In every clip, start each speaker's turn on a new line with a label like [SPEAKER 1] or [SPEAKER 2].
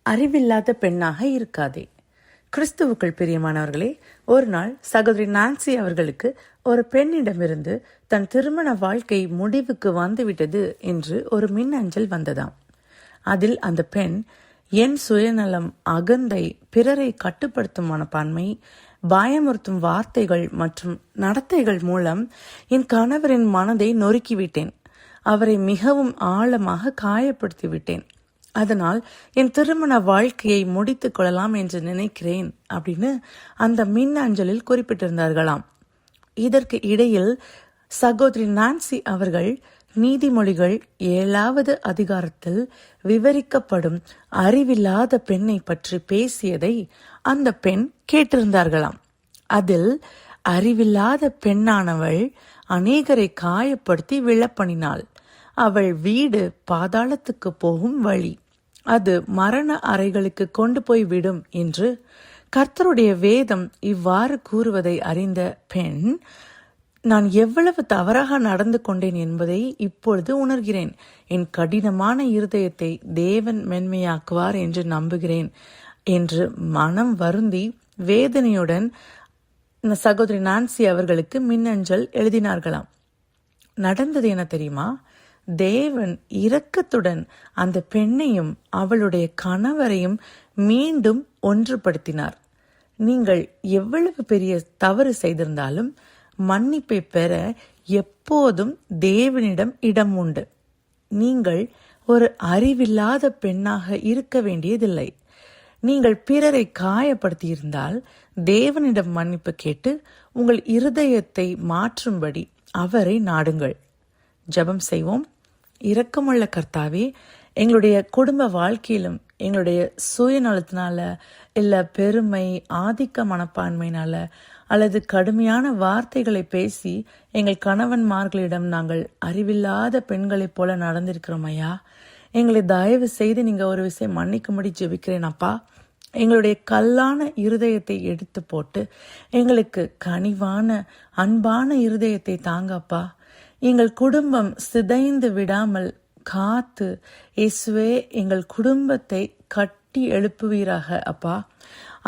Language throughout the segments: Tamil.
[SPEAKER 1] அறிவில்லாத பெண்ணாக இருக்காதே. கிறிஸ்துவுக்குள் பிரியமானவர்களே, ஒரு நாள் சகோதரி நான்சி அவர்களுக்கு ஒரு பெண்ணிடமிருந்து தன் திருமண வாழ்க்கை முடிவுக்கு வந்துவிட்டது என்று ஒரு மின்னஞ்சல் வந்ததாம். அதில் அந்த பெண், என் சுயநலம், அகந்தை, பிறரை கட்டுப்படுத்தும் மனப்பான்மை, பயமுறுத்தும் வார்த்தைகள் மற்றும் நடத்தைகள் மூலம் என் கணவரின் மனதை நொறுக்கிவிட்டேன். அவரை மிகவும் ஆழமாக காயப்படுத்திவிட்டேன். அதனால் என் திருமண வாழ்க்கையை முடித்துக் கொள்ளலாம் என்று நினைக்கிறேன் அப்படின்னு அந்த மின் அஞ்சலில் குறிப்பிட்டிருந்தார்களாம். இதற்கு இடையில் சகோதரி நான்சி அவர்கள் நீதிமொழிகள் 7வது அதிகாரத்தில் விவரிக்கப்படும் அறிவில்லாத பெண்ணை பற்றி பேசியதை அந்த பெண் கேட்டிருந்தார்களாம். அதில் அறிவில்லாத பெண்ணானவள் அநேகரை காயப்படுத்தி விழப்பண்ணினாள். அவள் வீடு பாதாளத்துக்கு போகும் வழி, அது மரண அறைகளுக்கு கொண்டு போய் விடும் என்று கர்த்தருடைய வேதம் இவ்வாறு கூறுவதை அறிந்த பெண், நான் எவ்வளவு தவறாக நடந்து கொண்டேன் என்பதை இப்பொழுது உணர்கிறேன். என் கடினமான இருதயத்தை தேவன் மென்மையாக்குவார் என்று நம்புகிறேன் என்று மனம் வருந்தி வேதனையுடன் சகோதரி நான்சி அவர்களுக்கு மின்னஞ்சல் எழுதினார்களாம். நடந்தது என்ன தெரியுமா? தேவன் இரக்கத்துடன் அந்த பெண்ணையும் அவளுடைய கணவரையும் மீண்டும் ஒன்றுபடுத்தினார். நீங்கள் எவ்வளவு பெரிய தவறு செய்திருந்தாலும் மன்னிப்பை பெற எப்போதும் தேவனிடம் இடம் உண்டு. நீங்கள் ஒரு அறிவில்லாத பெண்ணாக இருக்க வேண்டியதில்லை. நீங்கள் பிறரை காயப்படுத்தியிருந்தால் தேவனிடம் மன்னிப்பு கேட்டு உங்கள் இருதயத்தை மாற்றும்படி அவரை நாடுங்கள். ஜெபம் செய்வோம். இரக்கமுள்ள கர்த்தாவே, எங்களுடைய குடும்ப வாழ்க்கையிலும் எங்களுடைய சுயநலத்தினால, இல்லை பெருமை, ஆதிக்க மனப்பான்மையினால அல்லது கடுமையான வார்த்தைகளை பேசி எங்கள் கணவன்மார்களிடம் நாங்கள் அறிவில்லாத பெண்களைப் போல நடந்திருக்கிறோம் ஐயா. எங்களை தயவு செய்து நீங்க ஒரு விஷயம் மன்னிக்கும்படி ஜெபிக்கிறேன் அப்பா. எங்களுடைய கல்லான இருதயத்தை எடுத்து போட்டு எங்களுக்கு கனிவான அன்பான இருதயத்தை தாங்கப்பா. எங்கள் குடும்பம் சிதைந்து விடாமல் காத்து இயேசுவே எங்கள் குடும்பத்தை கட்டி எழுப்புவீராக அப்பா.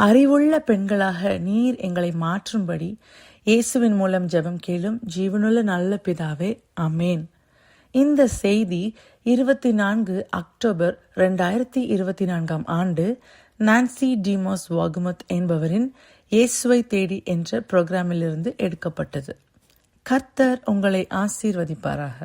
[SPEAKER 1] அறிவுள்ள பெண்களாக நீர் எங்களை மாற்றும்படி இயேசுவின் மூலம் ஜெபம் கேளும் ஜீவனுள்ள நல்ல பிதாவே, ஆமேன். இந்த செய்தி 24 அக்டோபர் 2024 ஆண்டு நான்சி டிமோஸ் வாகுமத் என்பவரின் இயேசுவை தேடி என்ற புரோகிராமிலிருந்து எடுக்கப்பட்டது. கர்த்தர் உங்களை ஆசீர்வதிப்பாராக.